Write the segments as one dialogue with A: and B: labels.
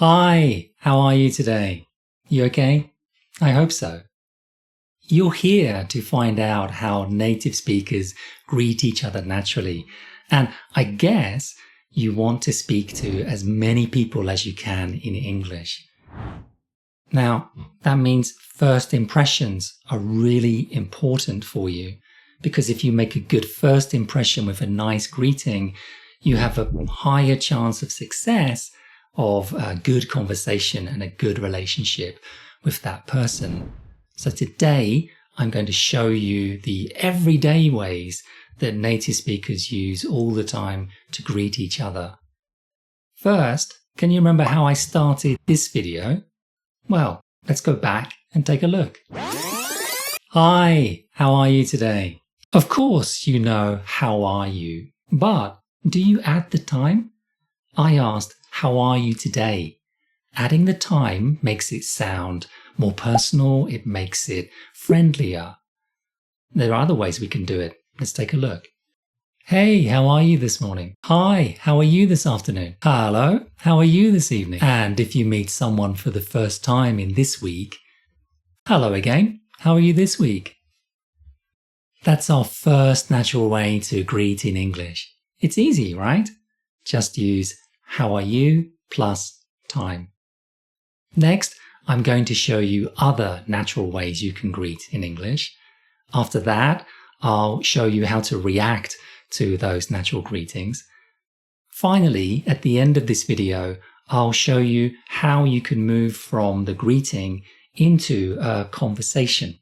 A: Hi, how are you today? You okay? I hope so. You're here to find out how native speakers greet each other naturally, and I guess you want to speak to as many people as you can in English. Now, that means first impressions are really important for you, because if you make a good first impression with a nice greeting, you have a higher chance of success of a good conversation and a good relationship with that person. So today, I'm going to show you the everyday ways that native speakers use all the time to greet each other. First, can you remember how I started this video? Well, let's go back and take a look. Hi, how are you today? Of course you know how are you, but do you add the time? I asked, how are you today? Adding the time makes it sound more personal, it makes it friendlier. There are other ways we can do it. Let's take a look. Hey, how are you this morning? Hi, how are you this afternoon? Hello, how are you this evening? And if you meet someone for the first time in this week, hello again, how are you this week? That's our first natural way to greet in English. It's easy, right? Just use how are you plus time. Next, I'm going to show you other natural ways you can greet in English. After that, I'll show you how to react to those natural greetings. Finally, at the end of this video, I'll show you how you can move from the greeting into a conversation.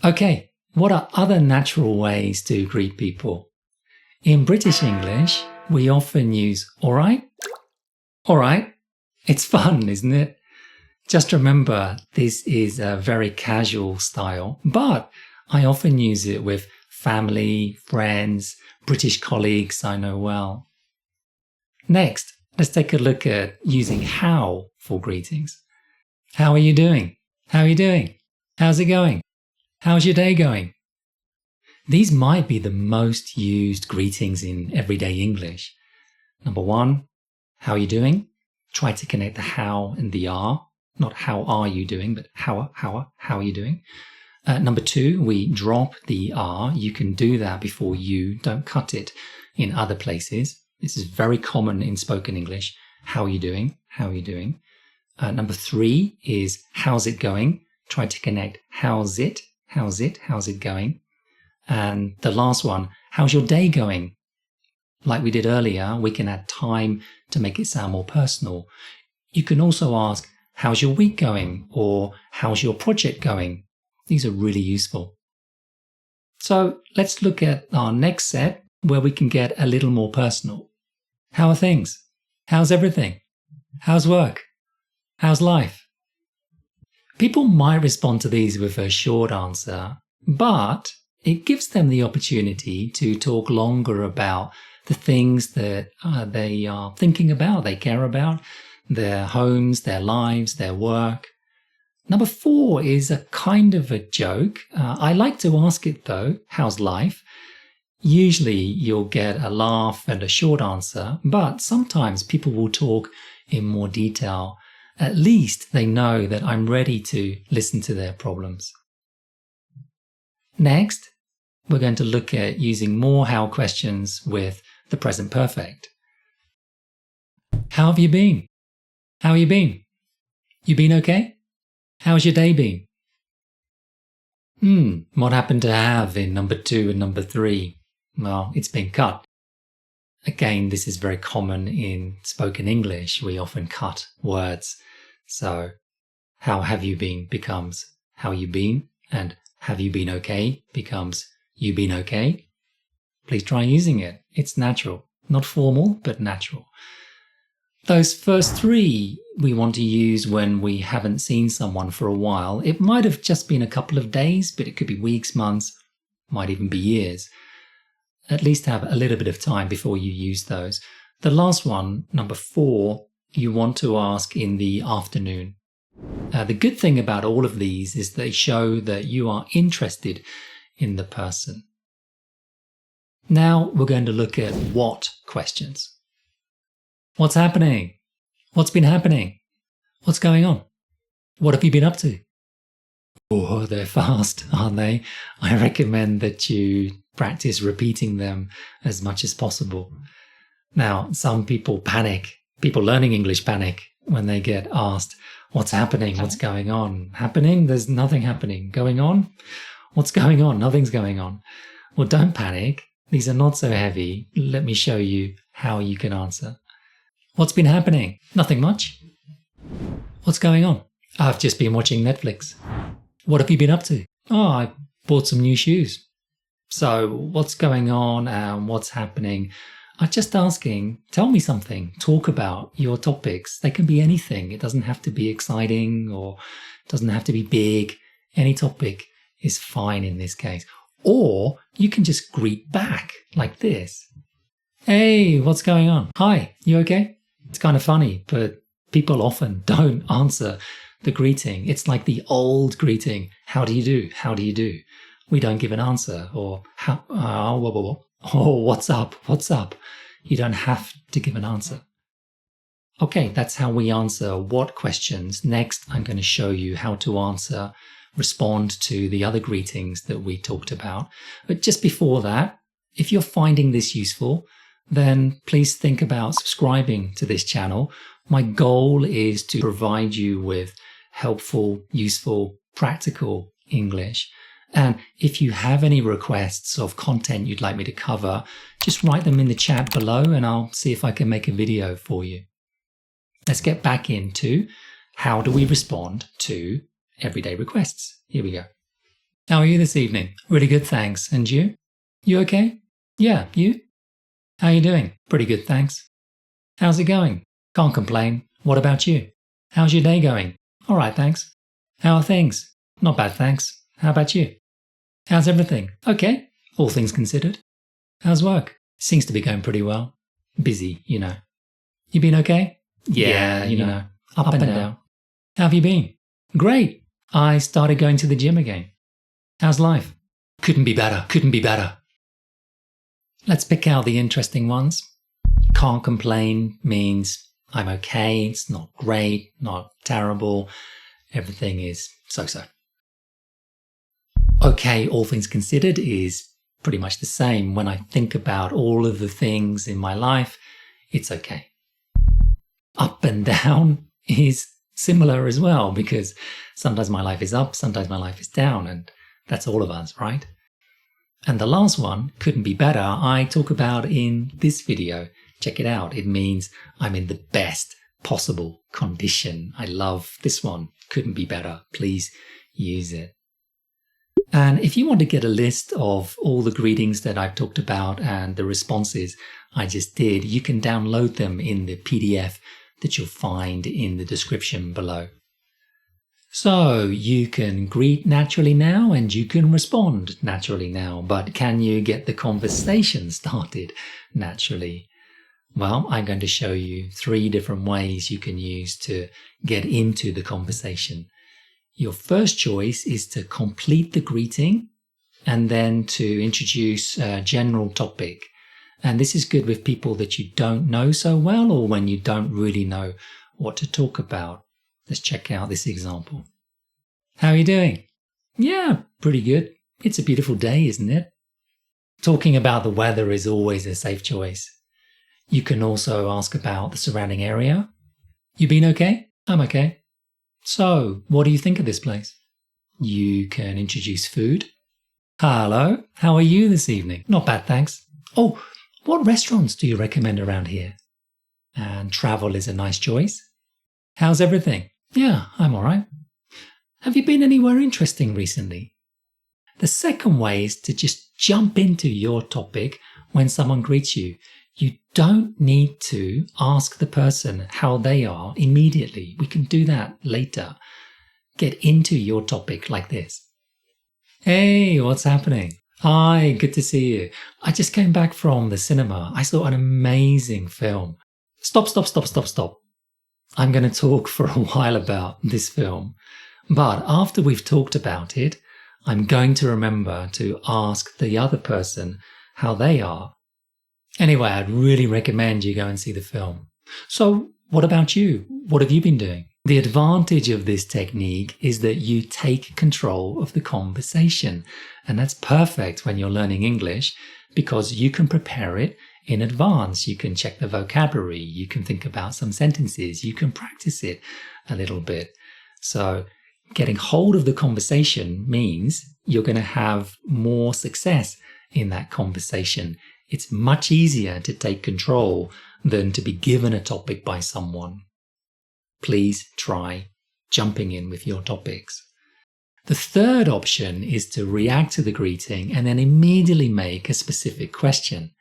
A: Okay, what are other natural ways to greet people? In British English, we often use alright. Alright, it's fun, isn't it? Just remember, this is a very casual style, but I often use it with family, friends, British colleagues I know well. Next, let's take a look at using how for greetings. How are you doing? How are you doing? How's it going? How's your day going? These might be the most used greetings in everyday English. Number one, how are you doing? Try to connect the how and the are. Not how are you doing, but how are you doing? Number two, we drop the are. You can do that before you, don't cut it in other places. This is very common in spoken English. How are you doing? How are you doing? Number three is how's it going? Try to connect how's it going? And the last one, how's your day going? Like we did earlier, we can add time to make it sound more personal. You can also ask, how's your week going? Or how's your project going? These are really useful. So let's look at our next set where we can get a little more personal. How are things? How's everything? How's work? How's life? People might respond to these with a short answer, but it gives them the opportunity to talk longer about the things that they are thinking about, they care about, their homes, their lives, their work. Number four is a kind of a joke. I like to ask it though, how's life? Usually you'll get a laugh and a short answer, but sometimes people will talk in more detail. At least they know that I'm ready to listen to their problems. Next, we're going to look at using more how questions with the present perfect. How have you been? How have you been? You been okay? How's your day been? What happened to have in number two and number three? Well, it's been cut. Again, this is very common in spoken English. We often cut words. So, how have you been becomes how you been, and have you been okay becomes you been okay? Please try using it. It's natural. Not formal, but natural. Those first three we want to use when we haven't seen someone for a while. It might have just been a couple of days, but it could be weeks, months, might even be years. At least have a little bit of time before you use those. The last one, number four, you want to ask in the afternoon. The good thing about all of these is they show that you are interested in the person. Now we're going to look at what questions. What's happening? What's been happening? What's going on? What have you been up to? Oh, they're fast, aren't they? I recommend that you practice repeating them as much as possible. Now, some people panic. People learning English panic when they get asked, what's happening? What's going on? Happening? There's nothing happening. Going on? What's going on? Nothing's going on. Well, don't panic. These are not so heavy. Let me show you how you can answer. What's been happening? Nothing much. What's going on? I've just been watching Netflix. What have you been up to? Oh, I bought some new shoes. So what's going on and what's happening? I'm just asking, tell me something. Talk about your topics. They can be anything. It doesn't have to be exciting or it doesn't have to be big. Any topic is fine in this case. Or you can just greet back like this. Hey, what's going on? Hi, you okay? It's kind of funny, but people often don't answer the greeting. It's like the old greeting. How do you do? How do you do? We don't give an answer. Or, what's up? What's up? You don't have to give an answer. Okay, that's how we answer what questions. Next, I'm going to show you how to answer, respond to the other greetings that we talked about. But just before that, if you're finding this useful, then please think about subscribing to this channel. My goal is to provide you with helpful, useful, practical English. And if you have any requests of content you'd like me to cover, just write them in the chat below and I'll see if I can make a video for you. Let's get back into how do we respond to everyday requests. Here we go. How are you this evening? Really good, thanks. And you? You okay? Yeah, you? How are you doing? Pretty good, thanks. How's it going? Can't complain. What about you? How's your day going? All right, thanks. How are things? Not bad, thanks. How about you? How's everything? Okay, all things considered. How's work? Seems to be going pretty well. Busy, you know. You been okay? Yeah, you know, up and down. How have you been? Great. I started going to the gym again. How's life? Couldn't be better, couldn't be better. Let's pick out the interesting ones. Can't complain means I'm okay, it's not great, not terrible. Everything is so-so. Okay, all things considered is pretty much the same. When I think about all of the things in my life, it's okay. Up and down is similar as well, because sometimes my life is up, sometimes my life is down, and that's all of us, right? And the last one, couldn't be better, I talk about in this video. Check it out. It means I'm in the best possible condition. I love this one. Couldn't be better. Please use it. And if you want to get a list of all the greetings that I've talked about and the responses I just did, you can download them in the PDF that you'll find in the description below. So you can greet naturally now and you can respond naturally now, but can you get the conversation started naturally? Well, I'm going to show you 3 different ways you can use to get into the conversation. Your first choice is to complete the greeting and then to introduce a general topic. And this is good with people that you don't know so well or when you don't really know what to talk about. Let's check out this example. How are you doing? Yeah, pretty good. It's a beautiful day, isn't it? Talking about the weather is always a safe choice. You can also ask about the surrounding area. You been okay? I'm okay. So, what do you think of this place? You can introduce food. Hello, how are you this evening? Not bad, thanks. Oh, what restaurants do you recommend around here? And travel is a nice choice. How's everything? Yeah, I'm all right. Have you been anywhere interesting recently? The second way is to just jump into your topic when someone greets you. You don't need to ask the person how they are immediately. We can do that later. Get into your topic like this. Hey, what's happening? Hi, good to see you. I just came back from the cinema. I saw an amazing film. Stop. I'm going to talk for a while about this film. But after we've talked about it, I'm going to remember to ask the other person how they are. Anyway, I'd really recommend you go and see the film. So, What about you? What have you been doing? The advantage of this technique is that you take control of the conversation. And that's perfect when you're learning English because you can prepare it in advance. You can check the vocabulary. You can think about some sentences. You can practice it a little bit. So getting hold of the conversation means you're going to have more success in that conversation. It's much easier to take control than to be given a topic by someone. Please try jumping in with your topics. The third option is to react to the greeting and then immediately make a specific question.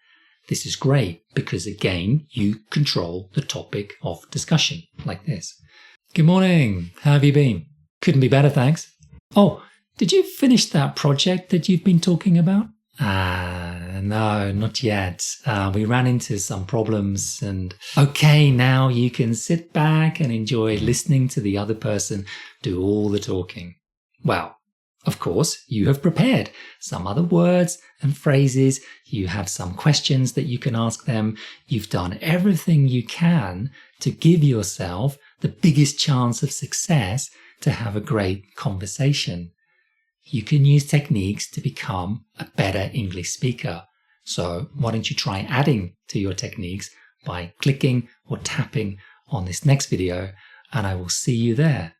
A: This is great because, again, you control the topic of discussion, like this. Good morning. How have you been? Couldn't be better, thanks. Oh, did you finish that project that you've been talking about? No, not yet. We ran into some problems and okay, now you can sit back and enjoy listening to the other person do all the talking. Well, of course, you have prepared some other words and phrases. You have some questions that you can ask them. You've done everything you can to give yourself the biggest chance of success to have a great conversation. You can use techniques to become a better English speaker. So why don't you try adding to your techniques by clicking or tapping on this next video, and I will see you there.